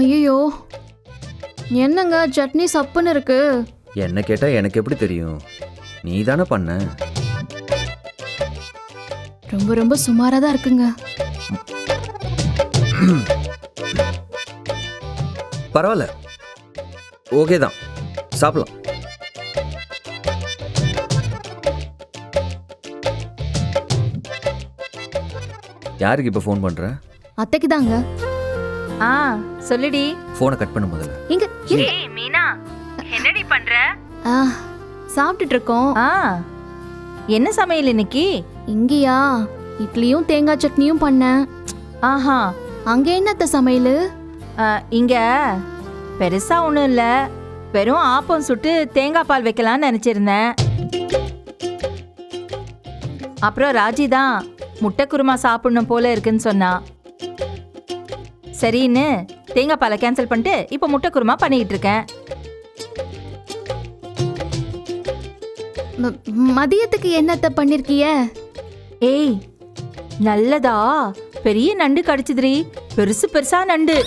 ஐயோ, என்னங்க சட்னி சப்புன்னு இருக்கு. என்ன கேட்டா எனக்கு எப்படி தெரியும்? நீ தானே பண்ண. ரொம்ப ரொம்ப சுமாரா தான் இருக்குங்க. பரவாயில்ல, ஓகே தான், சாப்பிடலாம். யாருக்கு இப்போ ஃபோன் பண்ற? அத்தைக்கு தாங்க. சொல்லுடி. ஃபோனை கட் பண்ண முதல்ல. இங்க இரு. ஏய் மீனா, என்னடி பண்ற? சாப்பிட்டுட்டு இருக்கோம். என்ன சமையல் இன்னைக்கு? இங்கயா இட்லியும் தேங்காய் சட்னியும் பண்ணேன். ஆஹா, அங்க என்னத்த சமையல்? இங்க பெருசா ஒண்ணும் இல்ல, வெறும் ஆப்பம் சுட்டு தேங்காய் பால் வைக்கலாம்னு நினைச்சிருந்தேன். அப்புறம் ராஜி தான் முட்டை குருமா சாப்பிடணும் போல இருக்குன்னு சொன்னா. சரின்னு தேங்காய் பாலை கேன்சல் பண்ணிட்டு இப்ப முட்டை குருமா பண்ணிக்கிட்டு இருக்கேன். மதியத்துக்கு என்னத்த பண்ணிருக்கிய? ஏய் நல்லதா, பெரிய நண்டு கடிச்சுதுரி, பெருசு பெருசா நண்டு.